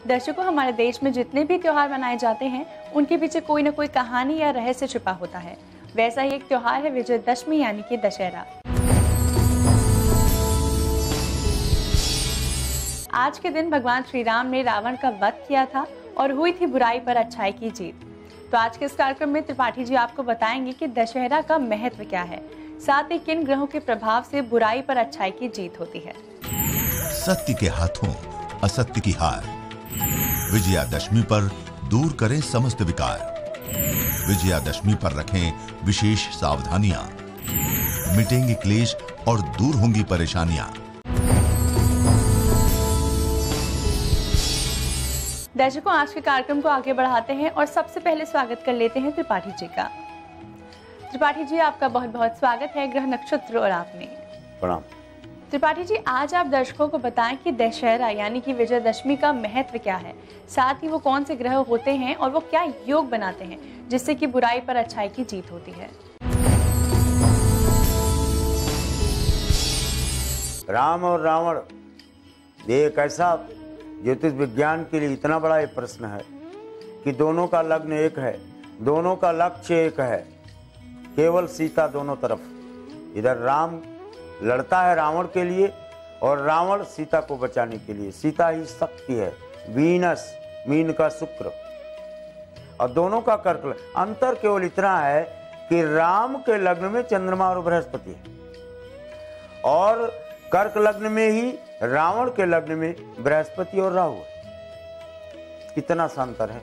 दर्शकों, हमारे देश में जितने भी त्योहार मनाए जाते हैं उनके पीछे कोई न कोई कहानी या रहस्य छिपा होता है। वैसा ही एक त्योहार है विजयदशमी यानी कि दशहरा। आज के दिन भगवान श्री राम ने रावण का वध किया था और हुई थी बुराई पर अच्छाई की जीत। तो आज के इस कार्यक्रम में त्रिपाठी जी आपको बताएंगे कि दशहरा का महत्व क्या है, साथ ही किन ग्रहों के प्रभाव से बुराई पर अच्छाई की जीत होती है। सत्य के हाथों असत्य की हार। विजयादशमी पर दूर करें समस्त विकार। विजयादशमी पर रखें विशेष सावधानियां। मिटेंगे क्लेश और दूर होंगी परेशानियां। दर्शकों, आज के कार्यक्रम को आगे बढ़ाते हैं और सबसे पहले स्वागत कर लेते हैं त्रिपाठी जी का। त्रिपाठी जी, आपका बहुत बहुत स्वागत है ग्रह नक्षत्र और आप में। प्रणाम। त्रिपाठी जी, आज आप दर्शकों को बताएं कि दशहरा यानी कि विजयदशमी का महत्व क्या है, साथ ही वो कौन से ग्रह होते हैं और वो क्या योग बनाते हैं जिससे कि बुराई पर अच्छाई की जीत होती है। राम और रावण, ये एक ऐसा ज्योतिष विज्ञान के लिए इतना बड़ा ये प्रश्न है कि दोनों का लग्न एक है, दोनों का लक्ष्य एक है, केवल सीता दोनों तरफ। इधर राम लड़ता है रावण के लिए और रावण सीता को बचाने के लिए। सीता ही शक्ति है, वीनस, मीन का शुक्र, और दोनों का कर्क। अंतर केवल इतना है कि राम के लग्न में चंद्रमा और बृहस्पति है और कर्क लग्न में ही रावण के लग्न में बृहस्पति और राहु है। इतना सा अंतर है।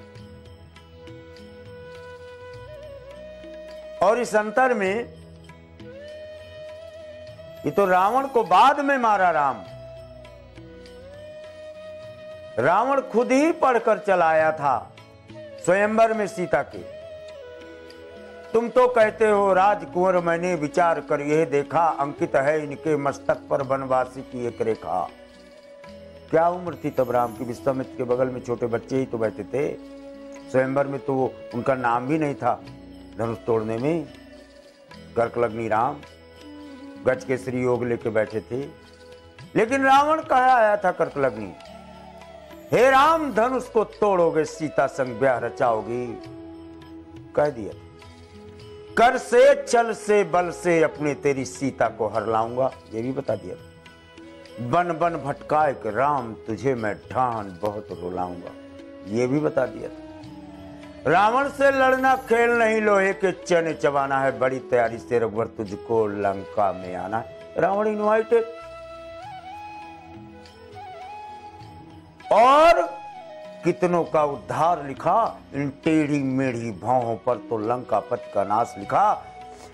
और इस अंतर में ये तो रावण को बाद में मारा राम। रावण खुद ही पढ़कर चलाया था स्वयंवर में सीता के। तुम तो कहते हो राजकुंवर, मैंने विचार कर यह देखा, अंकित है इनके मस्तक पर वनवासी की एक रेखा। क्या उम्र थी तब राम की? विश्वामित्र के बगल में छोटे बच्चे ही तो बैठे थे। स्वयंवर में तो उनका नाम भी नहीं था धनुष तोड़ने में। कर्कलग्नी राम गज केसरी योग लेके बैठे थे, लेकिन रावण कहा आया था कर्कलग्नी, हे राम धनुष को तोड़ोगे सीता संग ब्याह रचाओगी। कह दिया, कर से चल से बल से अपने तेरी सीता को हर लाऊंगा। ये भी बता दिया, बन बन भटकाए के राम तुझे मैं ढान बहुत रुलाऊंगा। ये भी बता दिया था। रावण से लड़ना खेल नहीं, लोहे के चने चबाना है, बड़ी तैयारी से रघुवर तुझको लंका में आना है। रावण इनवाइटेड। और कितनों का उद्धार लिखा इन टेढ़ी मेढ़ी भावों पर, तो लंकापति का नाश लिखा।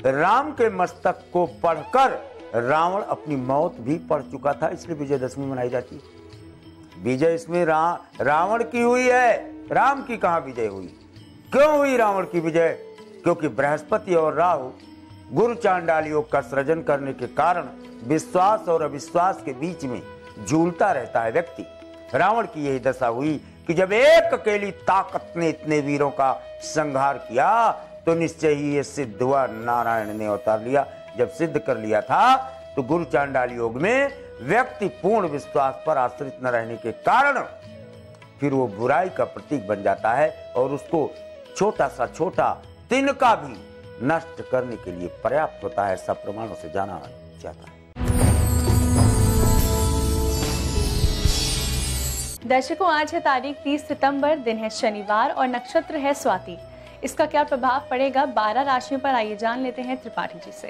राम के मस्तक को पढ़कर रावण अपनी मौत भी पढ़ चुका था, इसलिए विजयदशमी मनाई जाती है। विजय इसमें रावण की हुई है, राम की कहां विजय हुई? क्यों हुई रावण की विजय? क्योंकि बृहस्पति और राहु गुरु चांडाल योग का सृजन करने के कारण विश्वास और अविश्वास के बीच में झूलता रहता है व्यक्ति। रावण की यही दशा हुई कि जब एक अकेली ताकत ने इतने वीरों का संहार किया तो निश्चय ही ये सिद्ध हुआ, नारायण ने अवतार लिया। जब सिद्ध कर लिया था तो गुरु चांडाल योग में व्यक्ति पूर्ण विश्वास पर आश्रित न रहने के कारण फिर वो बुराई का प्रतीक बन जाता है और उसको छोटा सा छोटा तिनका भी नष्ट करने के लिए पर्याप्त होता है। सब प्रमाणों से जाना जाता है। दर्शकों, आज है तारीख 30 सितंबर, दिन है शनिवार और नक्षत्र है स्वाति। इसका क्या प्रभाव पड़ेगा 12 राशियों पर, आइए जान लेते हैं त्रिपाठी जी से।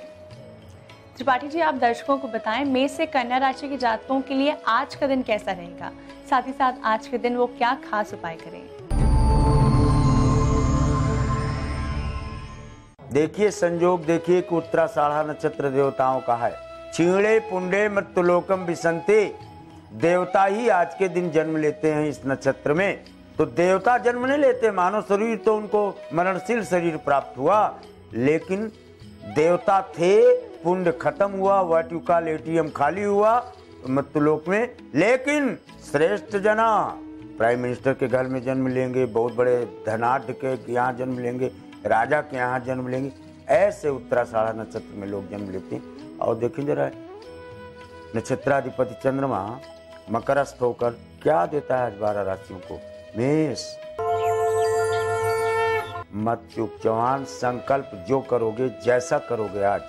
त्रिपाठी जी, आप दर्शकों को बताएं मेष से कन्या राशि के जातकों के लिए आज का दिन कैसा रहेगा, साथ ही साथ आज के दिन वो क्या खास उपाय करें। देखिए संजोग, देखिए कि उत्तराषाढ़ा नक्षत्र देवताओं का है। छीणे पुंडे मृत्युलोकम विसंते, देवता ही आज के दिन जन्म लेते हैं इस नक्षत्र में। तो देवता जन्म नहीं लेते, मानव शरीर तो उनको मरणशील शरीर प्राप्त हुआ, लेकिन देवता थे, पुण्य खत्म हुआ, वाटिका एटीएम खाली हुआ मृत्युलोक में। लेकिन श्रेष्ठ जना प्राइम मिनिस्टर के घर में जन्म लेंगे, बहुत बड़े धनाढ़ के यहाँ जन्म लेंगे, राजा के यहाँ जन्म लेंगे। ऐसे उत्तराषाढ़ा नक्षत्र में लोग जन्म लेते हैं। और देखें जरा, नक्षत्राधिपति चंद्रमा मकरस्थ होकर क्या देता है आज 12 राशियों को? मेष। मत चूक जवान, संकल्प जो करोगे, जैसा करोगे आज,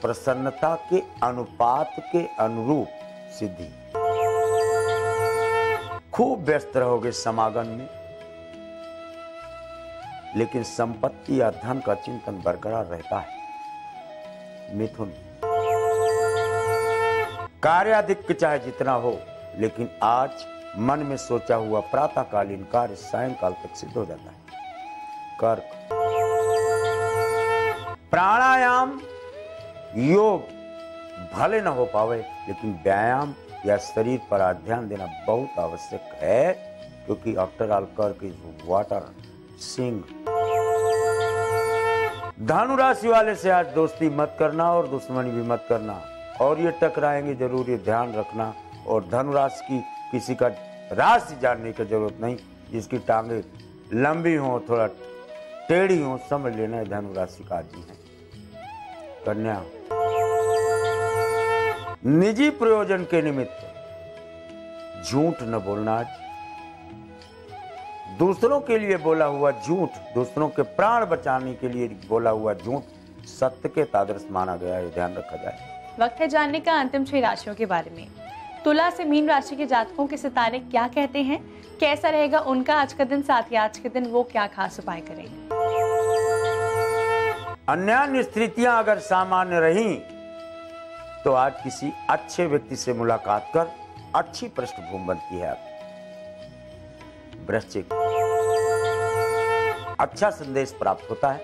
प्रसन्नता के अनुपात के अनुरूप सिद्धि। खूब व्यस्त रहोगे समागम में, लेकिन संपत्ति या धन का चिंतन बरकरार रहता है। मिथुन। कार्याधिक्य चाहे जितना हो, लेकिन आज मन में सोचा हुआ प्रातःकालीन कार्य सायंकाल तक सिद्ध हो जाता है। कर्क। प्राणायाम योग भले न हो पावे, लेकिन व्यायाम या शरीर पर आज ध्यान देना बहुत आवश्यक है, क्योंकि आफ्टर ऑल कर्क इज वाटर। सिंह। धनु राशि वाले से आज दोस्ती मत करना और दुश्मनी भी मत करना, और ये टकराएंगे जरूर, ये ध्यान रखना। और धनु राशि की किसी का राशि जानने की जरूरत नहीं, जिसकी टांगे लंबी हो, थोड़ा टेढ़ी हो, समझ लेना धनु राशि का आदमी है। कन्या। निजी प्रयोजन के निमित्त झूठ न बोलना आज। दूसरों के लिए बोला हुआ झूठ, दूसरों के प्राण बचाने के लिए बोला हुआ झूठ सत्य के तादृश माना गया है, ध्यान रखा जाए। वक्त है जानने का अंतिम 6 राशियों के बारे में। तुला से मीन राशि के जातकों के सितारे क्या कहते हैं, कैसा रहेगा उनका आज का दिन, साथ ही आज के दिन वो क्या खास उपाय करेंगे। अन्य स्थितियां अगर सामान्य रही तो आज किसी अच्छे व्यक्ति से मुलाकात कर अच्छी पृष्ठभूमि बनती है आपकी। वृश्चिक। अच्छा संदेश प्राप्त होता है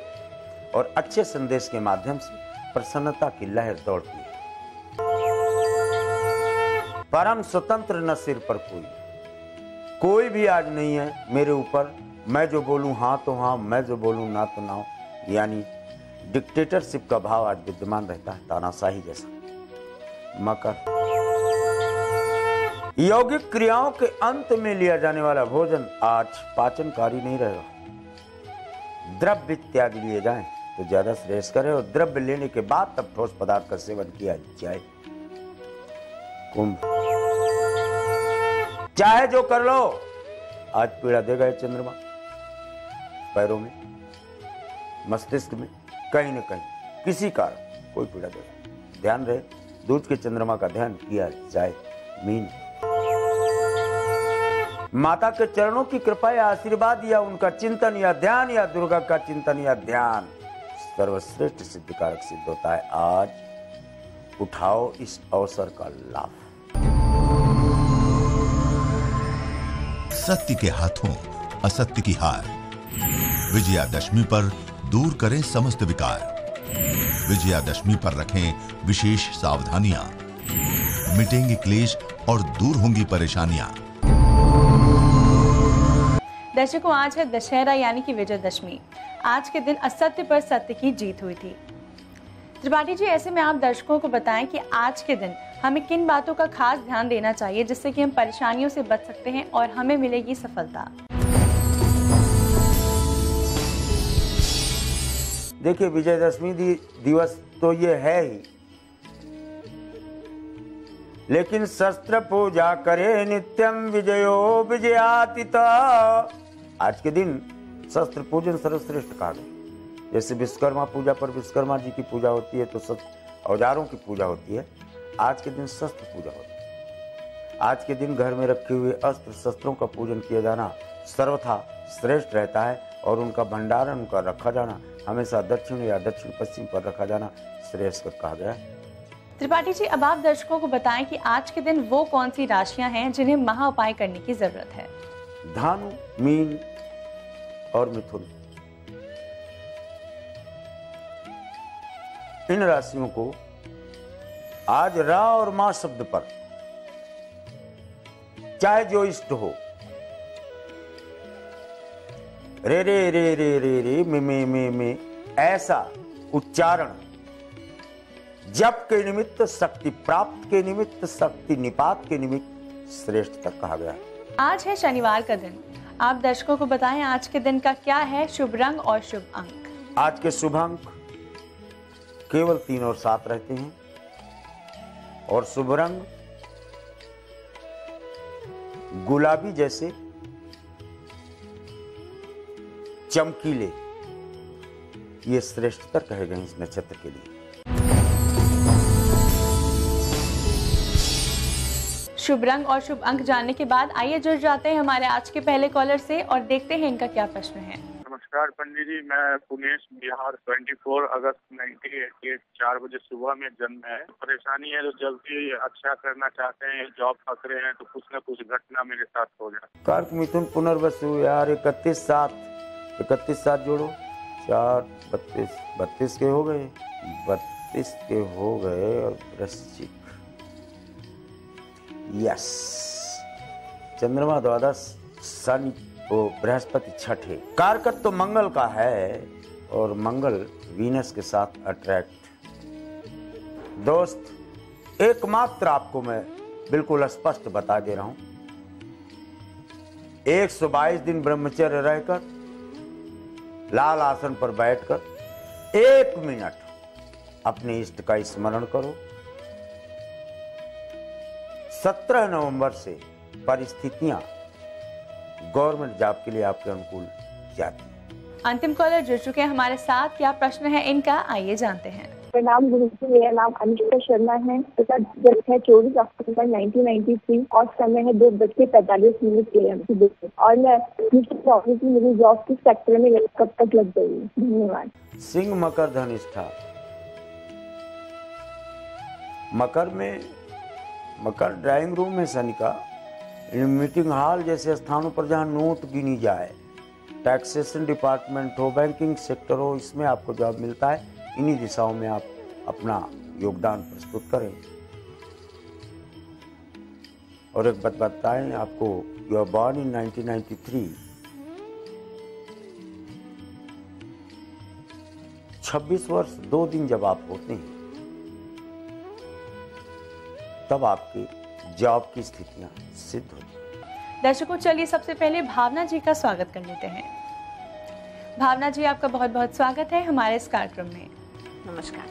और अच्छे संदेश के माध्यम से प्रसन्नता की लहर दौड़ती है। परम स्वतंत्र न सिर पर कोई भी आज नहीं है मेरे ऊपर, मैं जो बोलूं हाँ तो हाँ, मैं जो बोलूं ना तो ना, यानी डिक्टेटरशिप का भाव आज विद्यमान रहता है, तानाशाही जैसा। मकर। यौगिक क्रियाओं के अंत में लिया जाने वाला भोजन आज पाचनकारी नहीं रहेगा। द्रव्य त्याग लिए जाएं तो ज्यादा श्रेयस्कर है, और द्रव्य लेने के बाद तब ठोस पदार्थ का सेवन किया जाए। कुंभ। चाहे जो कर लो, आज पीड़ा देगा ये चंद्रमा। पैरों में, मस्तिष्क में, कहीं न कहीं किसी कारण कोई पीड़ा देगा, ध्यान रहे। दूध के चंद्रमा का ध्यान किया जाए। मीन। माता के चरणों की कृपा या आशीर्वाद या उनका चिंतन या ध्यान या दुर्गा का चिंतन या ध्यान सर्वश्रेष्ठ सिद्धिकारक सिद्ध होता है। आज उठाओ इस अवसर का लाभ। सत्य के हाथों असत्य की हार। विजयादशमी पर दूर करें समस्त विकार। विजयादशमी पर रखें विशेष सावधानियां। मिटेंगे क्लेश और दूर होंगी परेशानियां। दर्शकों, आज है दशहरा यानी कि विजयदशमी। आज के दिन असत्य पर सत्य की जीत हुई थी। त्रिपाठी जी, ऐसे में आप दर्शकों को बताएं कि आज के दिन हमें किन बातों का खास ध्यान देना चाहिए, जिससे कि हम परेशानियों से बच सकते हैं और हमें मिलेगी सफलता। देखिए, विजयदशमी दिवस तो ये है ही, लेकिन शस्त्र पूजा करे नित्यम विजयो विजयातिता। आज के दिन शस्त्र पूजन सर्वश्रेष्ठ कहा गया। जैसे विश्वकर्मा पूजा पर विश्वकर्मा जी की पूजा होती है, तो औजारों की पूजा होती है, आज के दिन शस्त्र पूजा होती है। आज के दिन घर में रखे हुए अस्त्र शस्त्रों का पूजन किया जाना सर्वथा श्रेष्ठ रहता है, और उनका भंडारण उनका रखा जाना, हमेशा दक्षिण या दक्षिण पश्चिम पर रखा जाना श्रेष्ठ कहा गया है। त्रिपाठी जी, अब आप दर्शकों को बताएं कि आज के दिन वो कौन सी राशियां हैं जिन्हें महा उपाय करने की जरूरत है। धनु, मीन और मिथुन। इन राशियों को आज रा और मां शब्द पर चाहे जो इष्ट हो, रे रे रे रे रे रे में ऐसा उच्चारण जप के निमित्त, शक्ति प्राप्त के निमित्त, शक्ति निपात के निमित्त श्रेष्ठ तक कहा गया है। आज है शनिवार का दिन। आप दर्शकों को बताएं आज के दिन का क्या है शुभ रंग और शुभ अंक। आज के शुभ अंक केवल 3 और 7 रहते हैं, और शुभ रंग गुलाबी जैसे चमकीले, ये श्रेष्ठतर कहे गए इस नक्षत्र के लिए। शुभ रंग और शुभ अंक जानने के बाद आइए जुड़ जाते हैं हमारे आज के पहले कॉलर से और देखते हैं इनका क्या प्रश्न है। नमस्कार पंडित जी, मैं पुनेश बिहार 24 अगस्त 1988 4 बजे सुबह में जन्म है। परेशानी है, जो जल्दी अच्छा करना चाहते हैं, जॉब पकड़े हैं, तो कुछ न कुछ घटना मेरे साथ हो जाए। कर्क मिथुन पुनर्वसु यार 31 सात जोड़ो, 4 32 के हो गए, 32 के हो गए। और वृश्चिक, यस, चंद्रमा द्वादश, शनि वो बृहस्पति छठे। कारकत तो मंगल का है और मंगल वीनस के साथ अट्रैक्ट। दोस्त, एकमात्र आपको मैं बिल्कुल स्पष्ट बता दे रहा हूं, 122 दिन ब्रह्मचर्य रहकर लाल आसन पर बैठकर 1 मिनट अपने इष्ट का स्मरण करो। 17 नवंबर से परिस्थितियां गवर्नमेंट जॉब के लिए आपके अनुकूल जाती है। अंतिम कॉलर जुड़ चुके हैं हमारे साथ, क्या प्रश्न है इनका, आइए जानते हैं। प्रणाम गुरु जी, मेरा नाम अनुष्का शर्मा है। पिता जन्म है 24 अक्टूबर 1993 और समय है 2:45 AM और मैं मेरी जॉब किस सेक्टर में कब तक लग गई। धन्यवाद। सिंह मकर धनिष्ठा। मकर ड्राइंग रूम में शनि का, मीटिंग हॉल जैसे स्थानों पर जहां नोट गिनी जाए, टैक्सेशन डिपार्टमेंट हो, बैंकिंग सेक्टर हो, इसमें आपको जॉब मिलता है। इन्हीं दिशाओं में आप अपना योगदान प्रस्तुत करें। और एक बात बताएं आपको, यू आर बॉर्न इन 1993, 26 वर्ष 2 दिन जब आप होते हैं तब आपकी जॉब की स्थितियां सिद्ध होती हैं। दर्शकों, चलिए सबसे पहले भावना जी का स्वागत कर लेते हैं। भावना जी, आपका बहुत बहुत स्वागत है हमारे इस कार्यक्रम में। नमस्कार।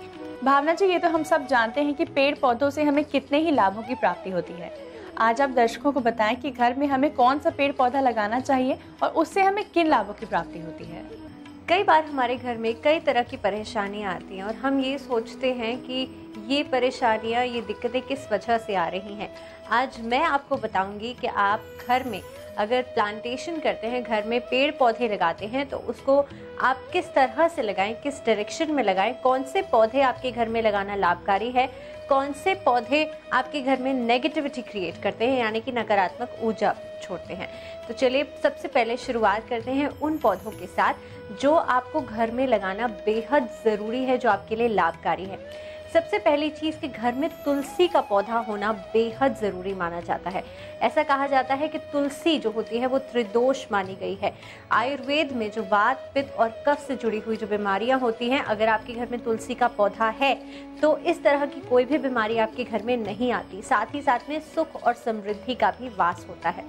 भावना जी, ये तो हम सब जानते हैं कि पेड़ पौधों से हमें कितने ही लाभों की प्राप्ति होती है। आज आप दर्शकों को बताएं कि घर में हमें कौन सा पेड़ पौधा लगाना चाहिए और उससे हमें किन लाभों की प्राप्ति होती है। कई बार हमारे घर में कई तरह की परेशानियां आती हैं और हम ये सोचते हैं कि ये परेशानियां, ये दिक्कतें किस वजह से आ रही हैं। आज मैं आपको बताऊंगी कि आप घर में अगर प्लांटेशन करते हैं, घर में पेड़ पौधे लगाते हैं, तो उसको आप किस तरह से लगाएं, किस डायरेक्शन में लगाएं, कौन से पौधे आपके घर में लगाना लाभकारी है, कौन से पौधे आपके घर में नेगेटिविटी क्रिएट करते हैं, यानी कि नकारात्मक ऊर्जा छोड़ते हैं। तो चलिए सबसे पहले शुरुआत करते हैं उन पौधों के साथ जो आपको घर में लगाना बेहद ज़रूरी है, जो आपके लिए लाभकारी है। सबसे पहली चीज़ कि घर में तुलसी का पौधा होना बेहद ज़रूरी माना जाता है। ऐसा कहा जाता है कि तुलसी जो होती है वो त्रिदोष मानी गई है। आयुर्वेद में जो वात, पित्त और कफ से जुड़ी हुई जो बीमारियां होती हैं, अगर आपके घर में तुलसी का पौधा है तो इस तरह की कोई भी बीमारी आपके घर में नहीं आती। साथ ही साथ में सुख और समृद्धि का भी वास होता है।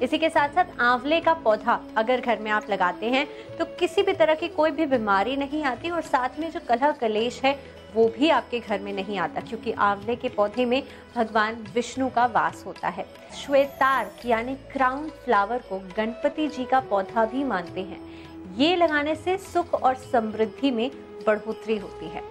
इसी के साथ साथ आंवले का पौधा अगर घर में आप लगाते हैं तो किसी भी तरह की कोई भी बीमारी नहीं आती और साथ में जो कलह कलेश है वो भी आपके घर में नहीं आता, क्योंकि आंवले के पौधे में भगवान विष्णु का वास होता है। श्वेतार यानी क्राउन फ्लावर को गणपति जी का पौधा भी मानते हैं। ये लगाने से सुख और समृद्धि में बढ़ोतरी होती है।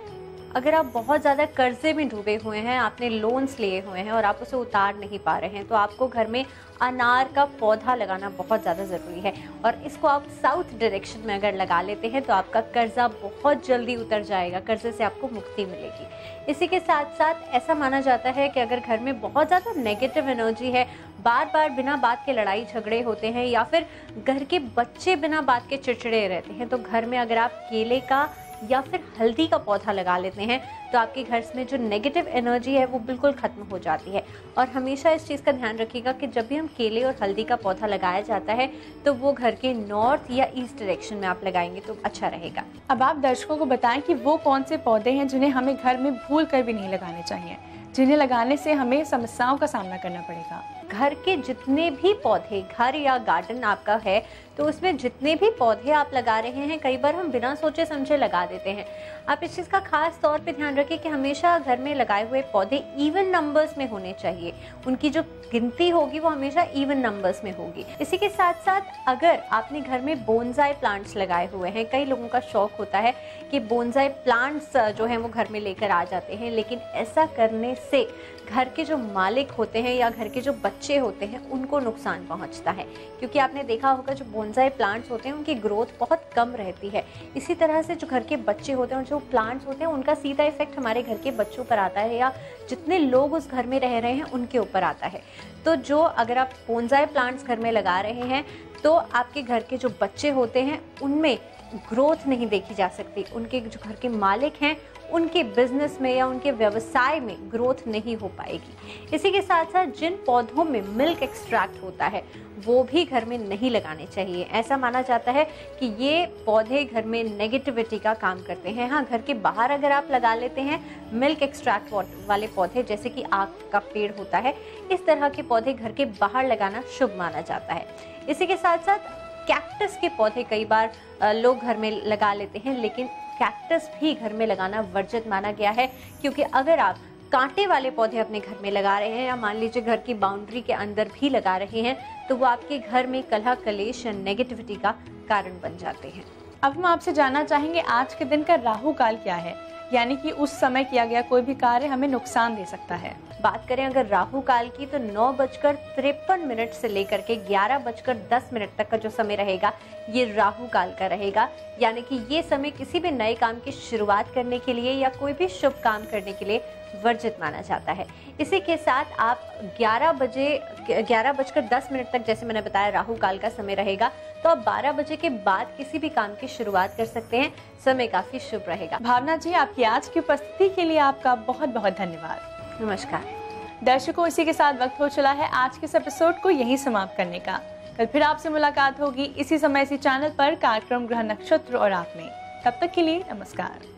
अगर आप बहुत ज़्यादा कर्जे में डूबे हुए हैं, आपने लोन्स लिए हुए हैं और आप उसे उतार नहीं पा रहे हैं, तो आपको घर में अनार का पौधा लगाना बहुत ज़्यादा ज़रूरी है। और इसको आप साउथ डायरेक्शन में अगर लगा लेते हैं तो आपका कर्जा बहुत जल्दी उतर जाएगा, कर्जे से आपको मुक्ति मिलेगी। इसी के साथ साथ ऐसा माना जाता है कि अगर घर में बहुत ज़्यादा नेगेटिव एनर्जी है, बार बार बिना बात के लड़ाई झगड़े होते हैं या फिर घर के बच्चे बिना बात के चिड़चिड़े रहते हैं, तो घर में अगर आप केले का या फिर हल्दी का पौधा लगा लेते हैं तो आपके घर में जो नेगेटिव एनर्जी है वो बिल्कुल खत्म हो जाती है। और हमेशा इस चीज़ का ध्यान रखिएगा कि जब भी हम केले और हल्दी का पौधा लगाया जाता है तो वो घर के नॉर्थ या ईस्ट डायरेक्शन में आप लगाएंगे तो अच्छा रहेगा। अब आप दर्शकों को बताएं कि वो कौन से पौधे हैं जिन्हें हमें घर में भूल कर भी नहीं लगाने चाहिए, जिन्हें लगाने से हमें समस्याओं का सामना करना पड़ेगा। घर के जितने भी पौधे, घर या गार्डन आपका है तो उसमें जितने भी पौधे आप लगा रहे हैं, कई बार हम बिना सोचे समझे लगा देते हैं। आप इस चीज़ का खास तौर पे ध्यान रखें कि हमेशा घर में लगाए हुए पौधे इवन नंबर्स में होने चाहिए। उनकी जो गिनती होगी वो हमेशा इवन नंबर्स में होगी। इसी के साथ साथ अगर आपने घर में बोनसाई प्लांट्स लगाए हुए हैं, कई लोगों का शौक होता है कि बोनसाई प्लांट्स जो हैं वो घर में लेकर आ जाते हैं, लेकिन ऐसा करने से घर के जो मालिक होते हैं या घर के जो बच्चे होते हैं उनको नुकसान पहुंचता है, क्योंकि आपने देखा होगा जो बोनसाई प्लांट्स होते हैं उनकी ग्रोथ बहुत कम रहती है। इसी तरह से जो घर के बच्चे होते हैं और जो प्लांट्स होते हैं उनका सीधा इफेक्ट हमारे घर के बच्चों पर आता है या जितने लोग उस घर में रह रहे हैं उनके ऊपर आता है। तो जो अगर आप बोनसाई प्लांट्स घर में लगा रहे हैं तो आपके घर के जो बच्चे होते हैं उनमें ग्रोथ नहीं देखी जा सकती, उनके जो घर के मालिक हैं उनके बिजनेस में या उनके व्यवसाय में ग्रोथ नहीं हो पाएगी। इसी के साथ साथ जिन पौधों में मिल्क एक्सट्रैक्ट होता है वो भी घर में नहीं लगाने चाहिए। ऐसा माना जाता है कि ये पौधे घर में नेगेटिविटी का काम करते हैं। हाँ, घर के बाहर अगर आप लगा लेते हैं मिल्क एक्सट्रैक्ट वाले पौधे, जैसे कि आक का पेड़ होता है, इस तरह के पौधे घर के बाहर लगाना शुभ माना जाता है। इसी के साथ साथ कैक्टस के पौधे कई बार लोग घर में लगा लेते हैं, लेकिन कैक्टस भी घर में लगाना वर्जित माना गया है, क्योंकि अगर आप कांटे वाले पौधे अपने घर में लगा रहे हैं या मान लीजिए घर की बाउंड्री के अंदर भी लगा रहे हैं तो वो आपके घर में कलह कलेश या नेगेटिविटी का कारण बन जाते हैं। अब हम आपसे जानना चाहेंगे आज के दिन का राहु काल क्या है, यानी कि उस समय किया गया कोई भी कार्य हमें नुकसान दे सकता है। बात करें अगर राहु काल की तो 9:53 से लेकर के 11:10 तक का जो समय रहेगा ये राहु काल का रहेगा, यानी कि ये समय किसी भी नए काम की शुरुआत करने के लिए या कोई भी शुभ काम करने के लिए वर्जित माना जाता है। इसी के साथ आप 11:10 तक, जैसे मैंने बताया, राहु काल का समय रहेगा, तो आप 12 बजे के बाद किसी भी काम की शुरुआत कर सकते हैं। समय काफी शुभ रहेगा। भावना जी, आपकी आज की उपस्थिति के लिए आपका बहुत बहुत धन्यवाद। नमस्कार दर्शकों, इसी के साथ वक्त हो चला है आज के इस एपिसोड को यहीं समाप्त करने का। कल फिर आपसे मुलाकात होगी इसी समय इसी चैनल पर कार्यक्रम ग्रह नक्षत्र और आप में। तब तक के लिए नमस्कार।